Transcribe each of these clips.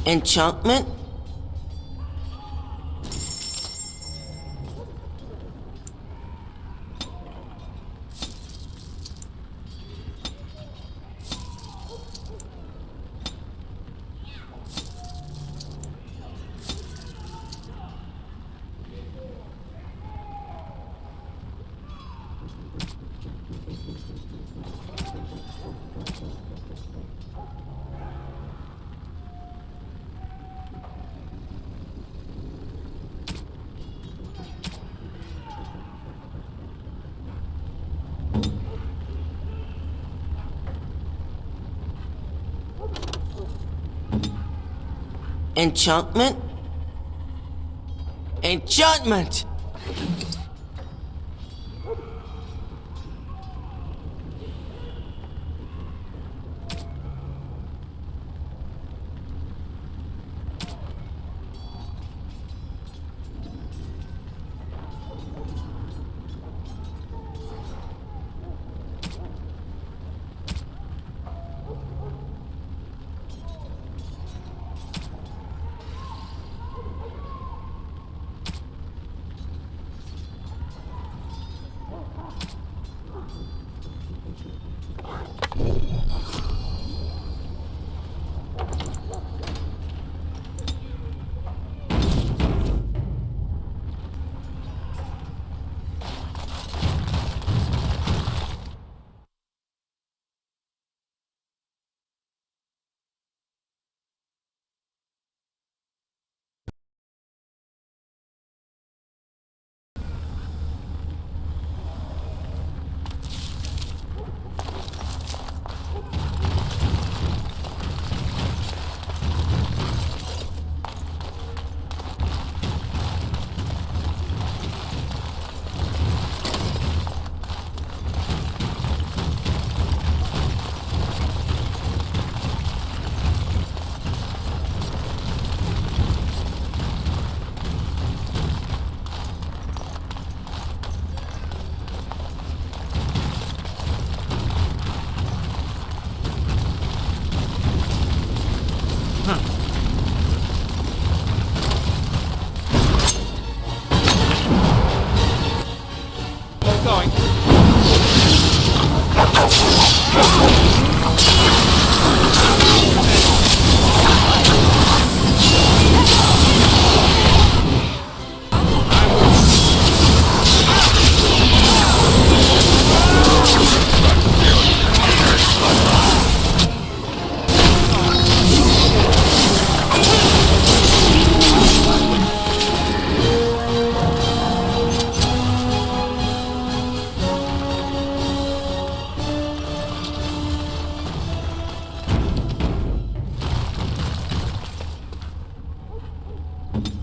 Enchantment? Enchantment? Enchantment!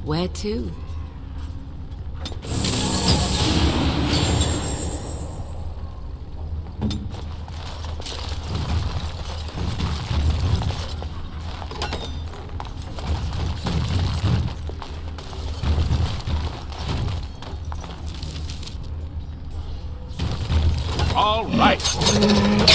Where to? All right.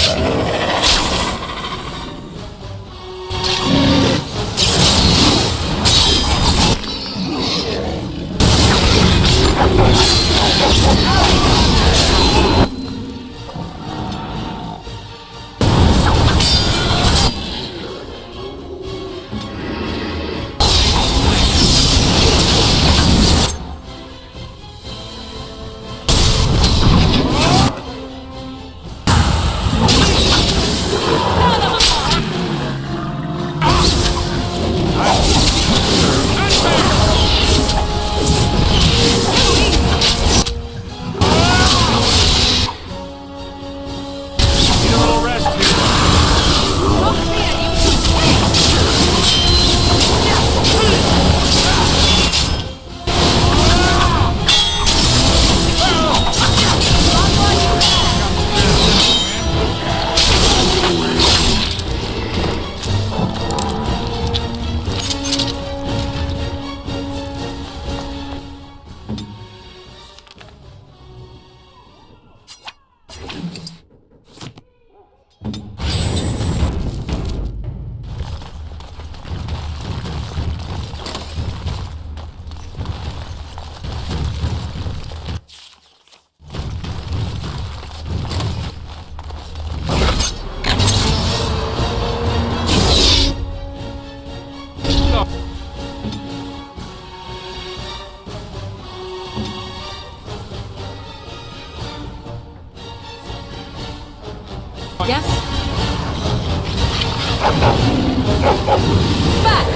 Yes? Back!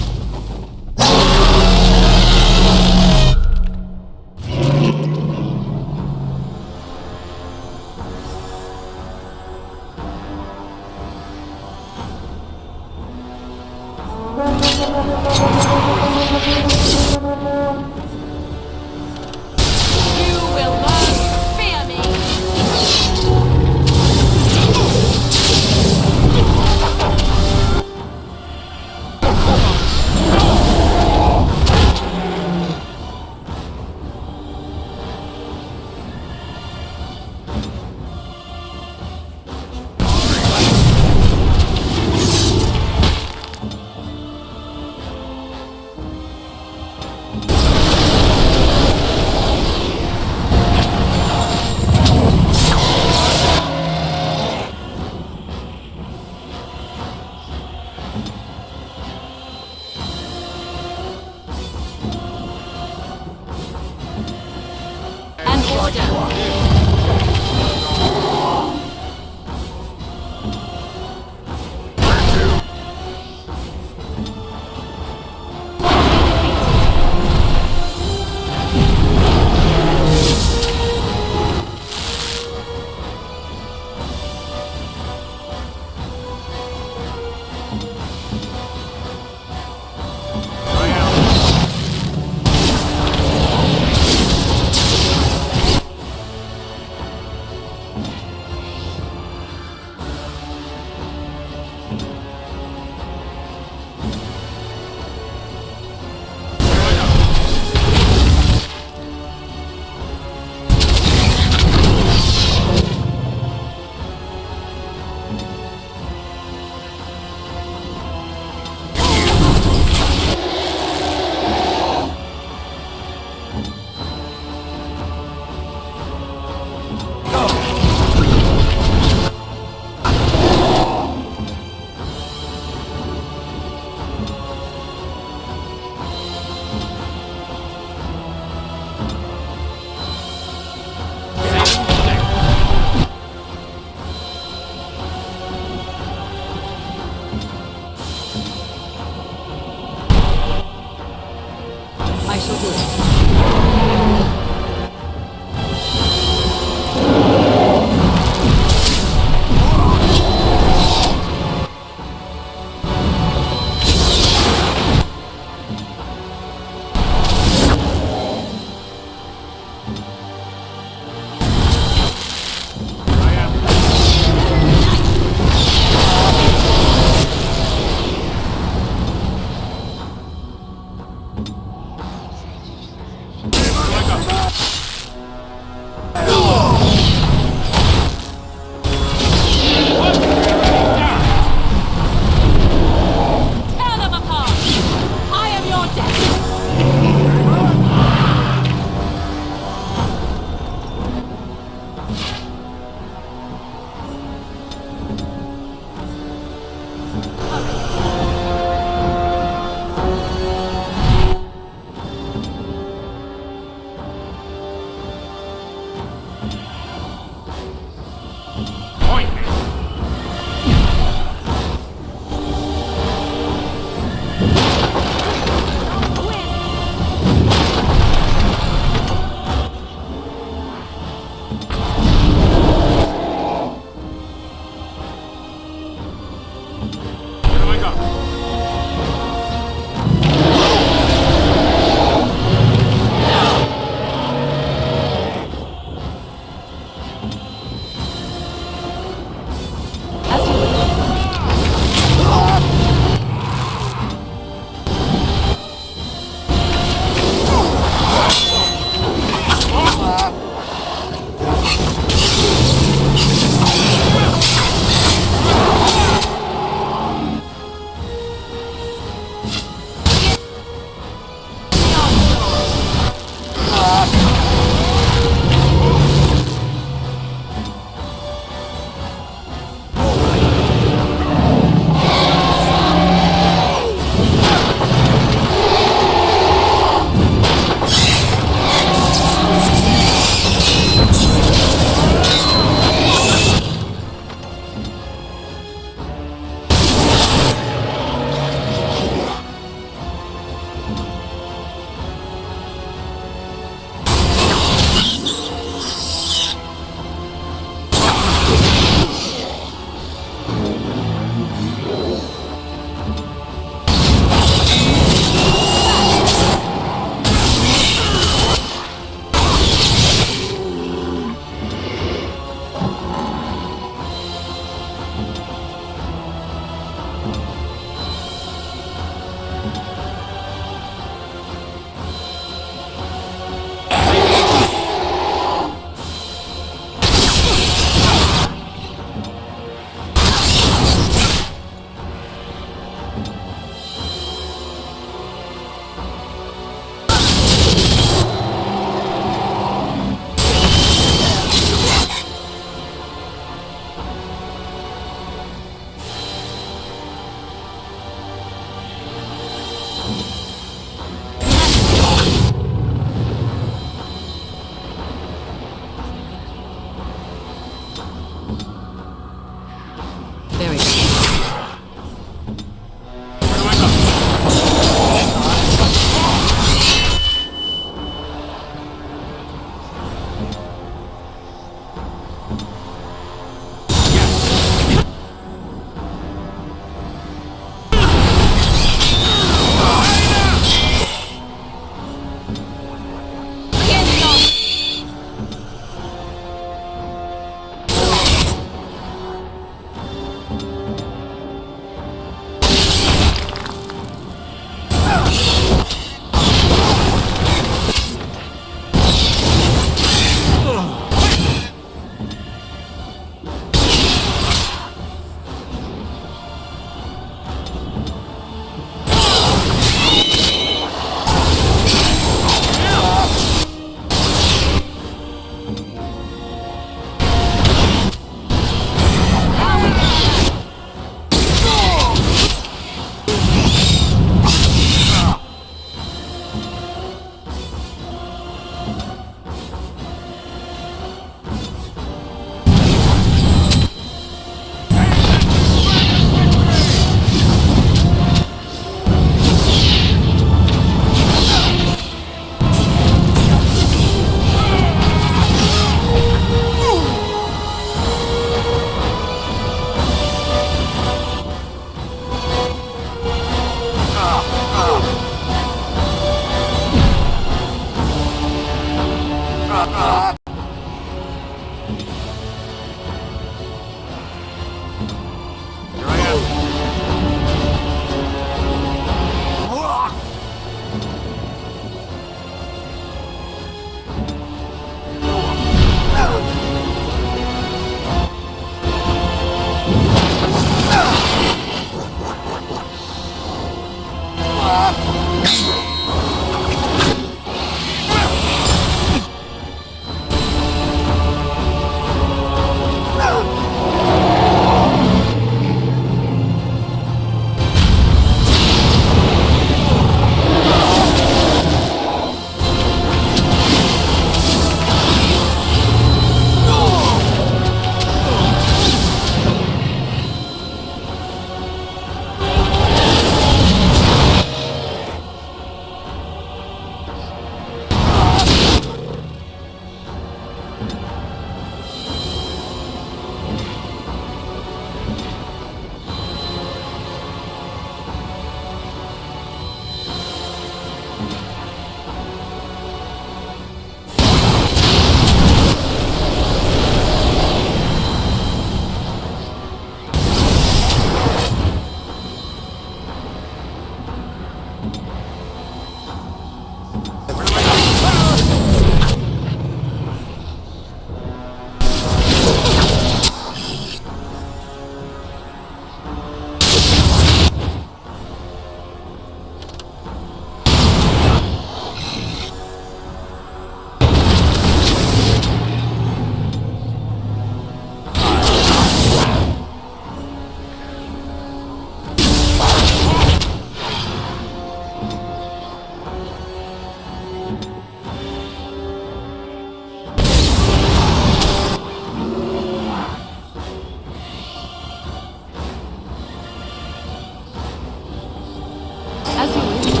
As you wish.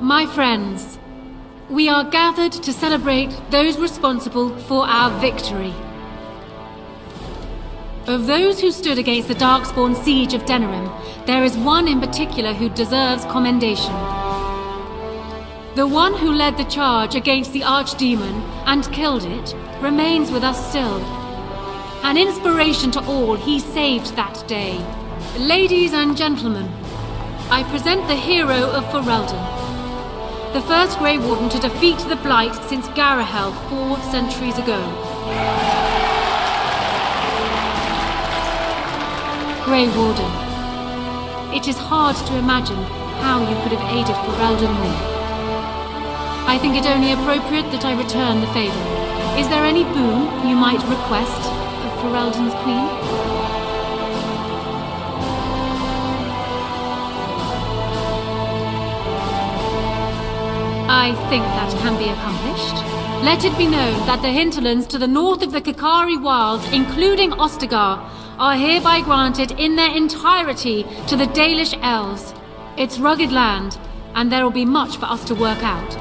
My friends, we are gathered to celebrate those responsible for our victory. Of those who stood against the Darkspawn siege of Denerim, there is one in particular who deserves commendation. The one who led the charge against the archdemon and killed it remains with us still. An inspiration to all he saved that day. Ladies and gentlemen, I present the hero of Ferelden. The first Grey Warden to defeat the Blight since Garahel 4 centuries ago. Grey Warden, it is hard to imagine how you could have aided Ferelden more. I think it only appropriate that I return the favor. Is there any boon you might request of Ferelden's queen? I think that can be accomplished. Let it be known that the hinterlands to the north of the Kakari Wilds, including Ostagar, are hereby granted in their entirety to the Dalish Elves. It's rugged land, and there will be much for us to work out.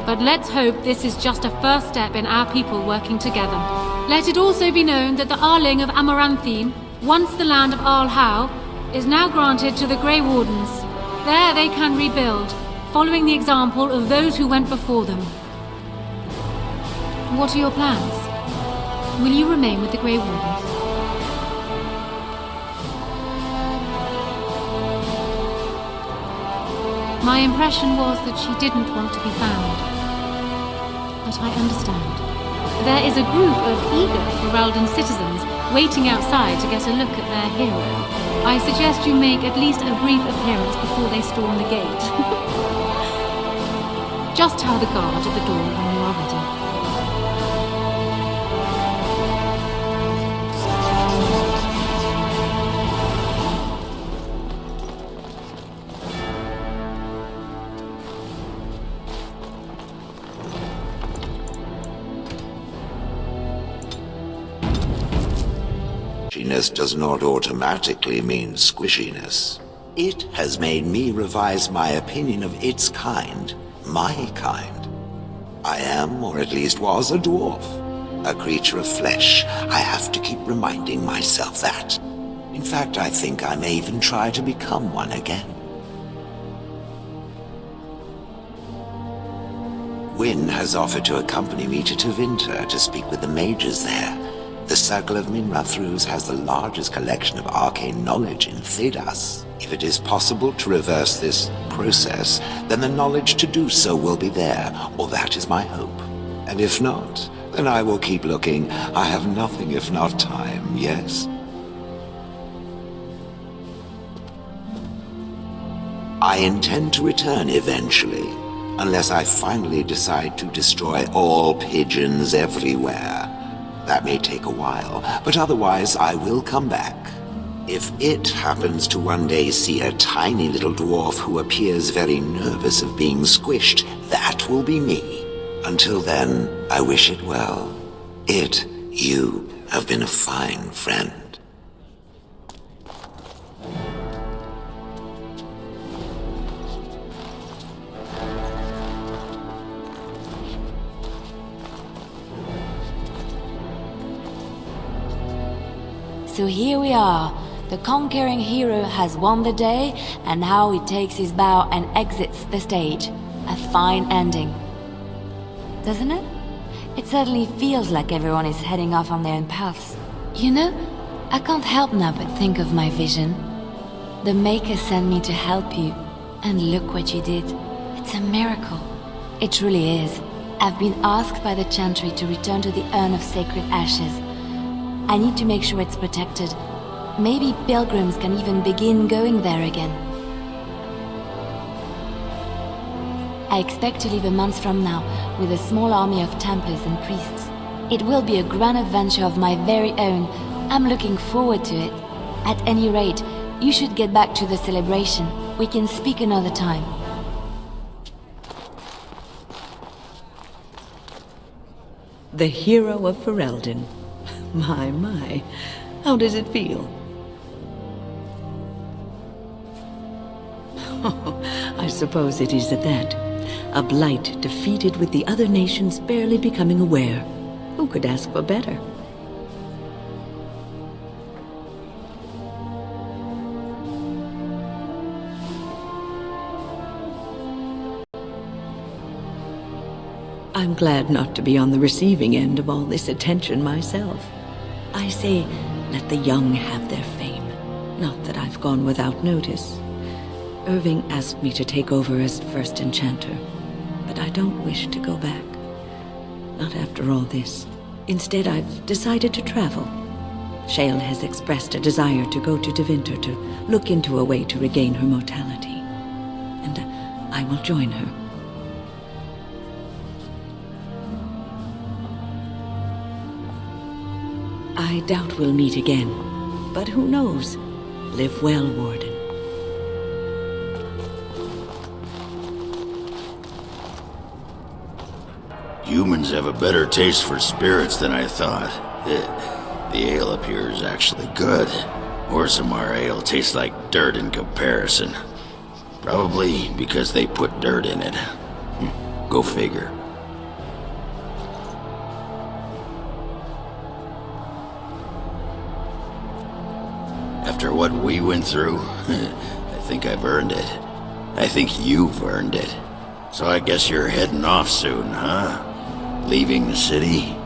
But let's hope this is just a first step in our people working together. Let it also be known that the Arling of Amaranthine, once the land of Arlhau, is now granted to the Grey Wardens. There they can rebuild, following the example of those who went before them. What are your plans? Will you remain with the Grey Wardens? My impression was that she didn't want to be found. But I understand. There is a group of eager Ferelden citizens waiting outside to get a look at their hero. I suggest you make at least a brief appearance before they storm the gate. Just tell the guard at the door when you are ready. squishiness does not automatically mean squishiness. It has made me revise my opinion of its kind, my kind. I am, or at least was, a dwarf. A creature of flesh. I have to keep reminding myself that. In fact, I think I may even try to become one again. Wynne has offered to accompany me to Tevinter to speak with the mages there. The Circle of Minrathrus has the largest collection of arcane knowledge in Thedas. If it is possible to reverse this process, then the knowledge to do so will be there, or that is my hope. And if not, then I will keep looking. I have nothing if not time, yes? I intend to return eventually, unless I finally decide to destroy all pigeons everywhere. That may take a while, but otherwise I will come back. If it happens to one day see a tiny little dwarf who appears very nervous of being squished, that will be me. Until then, I wish it well. You have been a fine friend. So here we are. The conquering hero has won the day, and now he takes his bow and exits the stage. A fine ending. Doesn't it? It certainly feels like everyone is heading off on their own paths. You know, I can't help now but think of my vision. The Maker sent me to help you, and look what you did. It's a miracle. It truly is. I've been asked by the Chantry to return to the Urn of Sacred Ashes. I need to make sure it's protected. Maybe pilgrims can even begin going there again. I expect to leave a month from now with a small army of Templars and priests. It will be a grand adventure of my very own. I'm looking forward to it. At any rate, you should get back to the celebration. We can speak another time. The hero of Ferelden. My. How does it feel? I suppose it is at that. A blight defeated with the other nations barely becoming aware. Who could ask for better? I'm glad not to be on the receiving end of all this attention myself. I say, let the young have their fame. Not that I've gone without notice. Irving asked me to take over as first enchanter, but I don't wish to go back. Not after all this. Instead, I've decided to travel. Shale has expressed a desire to go to Tevinter to look into a way to regain her mortality. And I will join her. I doubt we'll meet again, but who knows? Live well, Warden. Humans have a better taste for spirits than I thought. The ale up here is actually good. Orzammar ale tastes like dirt in comparison. Probably because they put dirt in it. Go figure. After what we went through, I think I've earned it. I think you've earned it. So I guess you're heading off soon, huh? Leaving the city?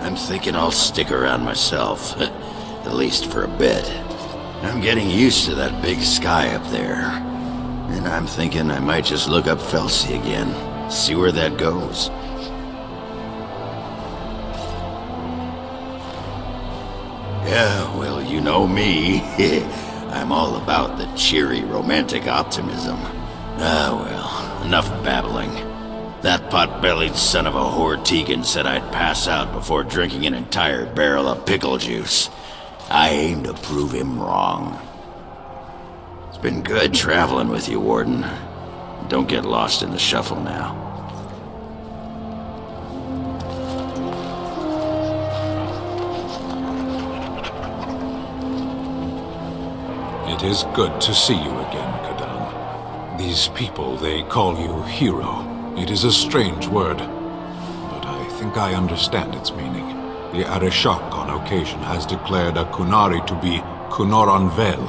I'm thinking I'll stick around myself, at least for a bit. I'm getting used to that big sky up there. And I'm thinking I might just look up Felsi again, see where that goes. Yeah, well, you know me. I'm all about the cheery, romantic optimism. Ah, well, enough babbling. That pot-bellied son of a whore Tegan said I'd pass out before drinking an entire barrel of pickle juice. I aim to prove him wrong. It's been good traveling with you, Warden. Don't get lost in the shuffle now. It is good to see you again, Kadan. These people, they call you hero. It is a strange word, but I think I understand its meaning. The Arishok on occasion has declared a Kunari to be Kunoran Vel,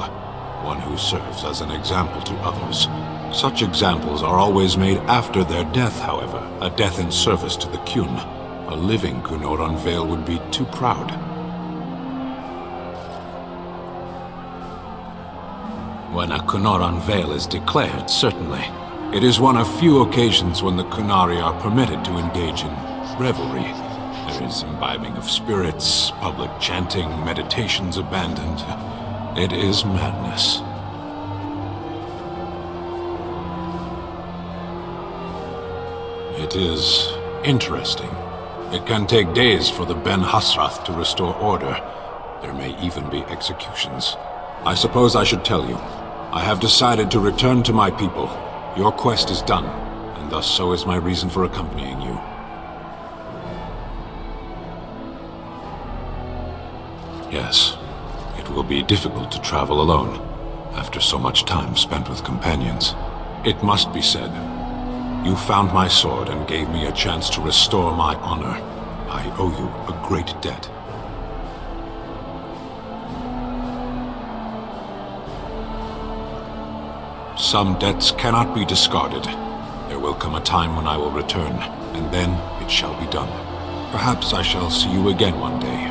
one who serves as an example to others. Such examples are always made after their death, however, a death in service to the Kun. A living Kunoran Vel would be too proud. When a Kunoran Vel is declared, certainly. It is one of few occasions when the Kunari are permitted to engage in revelry. There is imbibing of spirits, public chanting, meditations abandoned. It is madness. It is interesting. It can take days for the Ben Hasrath to restore order. There may even be executions. I suppose I should tell you. I have decided to return to my people. Your quest is done, and thus so is my reason for accompanying you. Yes, it will be difficult to travel alone, after so much time spent with companions. It must be said, you found my sword and gave me a chance to restore my honor. I owe you a great debt. Some debts cannot be discarded. There will come a time when I will return, and then it shall be done. Perhaps I shall see you again one day.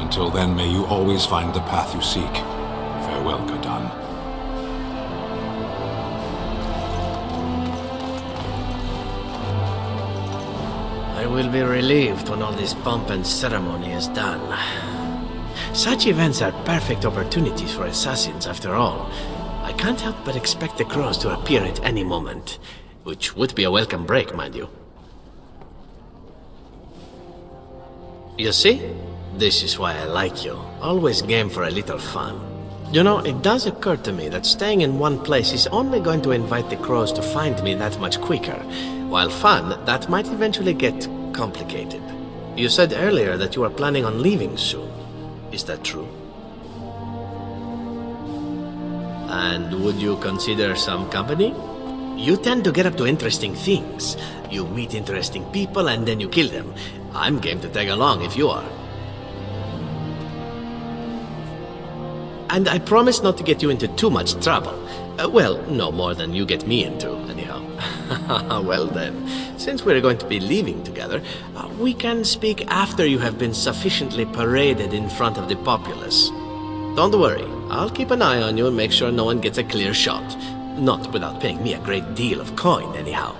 Until then, may you always find the path you seek. Farewell, Kadan. I will be relieved when all this pomp and ceremony is done. Such events are perfect opportunities for assassins, after all. I can't help but expect the crows to appear at any moment, which would be a welcome break, mind you. You see? This is why I like you. Always game for a little fun. You know, it does occur to me that staying in one place is only going to invite the crows to find me that much quicker, while fun, that might eventually get complicated. You said earlier that you are planning on leaving soon. Is that true? And would you consider some company? You tend to get up to interesting things. You meet interesting people and then you kill them. I'm game to tag along if you are. And I promise not to get you into too much trouble. Well, no more than you get me into, anyhow. Well then, since we're going to be leaving together, we can speak after you have been sufficiently paraded in front of the populace. Don't worry, I'll keep an eye on you and make sure no one gets a clear shot. Not without paying me a great deal of coin, anyhow.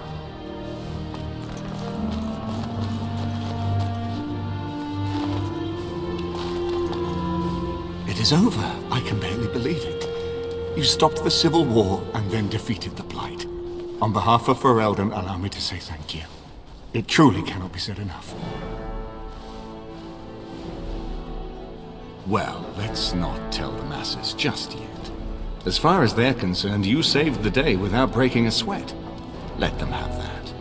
It is over. I can barely believe it. You stopped the civil war and then defeated the Blight. On behalf of Ferelden, allow me to say thank you. It truly cannot be said enough. Well, let's not tell the masses just yet. As far as they're concerned, you saved the day without breaking a sweat. Let them have that.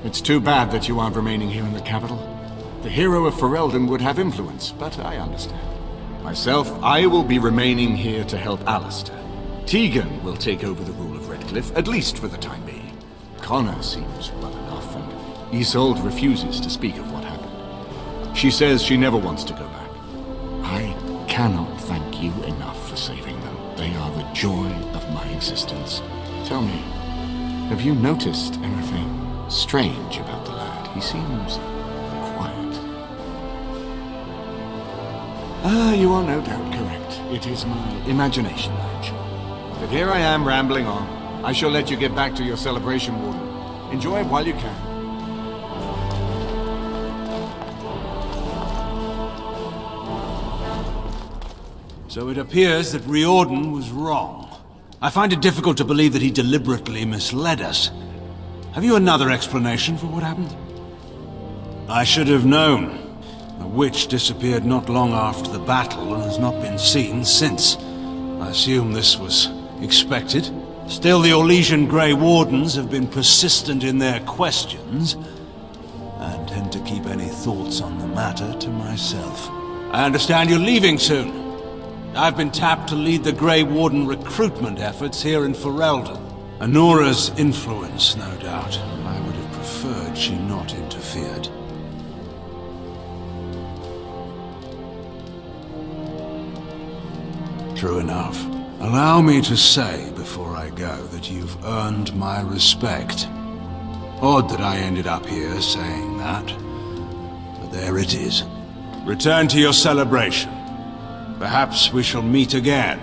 It's too bad that you aren't remaining here in the capital. The hero of Ferelden would have influence, but I understand. Myself, I will be remaining here to help Alistair. Tegan will take over the rule of Redcliffe, at least for the time being. Connor seems well enough, and Isolde refuses to speak of what happened. She says she never wants to go back. I cannot thank you enough for saving them. They are the joy of my existence. Tell me, have you noticed anything strange about the lad? He seems quiet. You are no doubt correct. It is my imagination, Madge. But here I am rambling on. I shall let you get back to your celebration, Warden. Enjoy it while you can. So it appears that Riordan was wrong. I find it difficult to believe that he deliberately misled us. Have you another explanation for what happened? I should have known. The witch disappeared not long after the battle and has not been seen since. I assume this was expected. Still, the Orlesian Grey Wardens have been persistent in their questions. I intend to keep any thoughts on the matter to myself. I understand you're leaving soon. I've been tapped to lead the Grey Warden recruitment efforts here in Ferelden. Anora's influence, no doubt. I would have preferred she not interfered. True enough. Allow me to say before I go that you've earned my respect. Odd that I ended up here saying that, but there it is. Return to your celebration. Perhaps we shall meet again.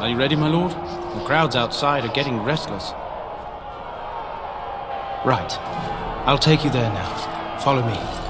Are you ready, my lord? The crowds outside are getting restless. Right. I'll take you there now. Follow me.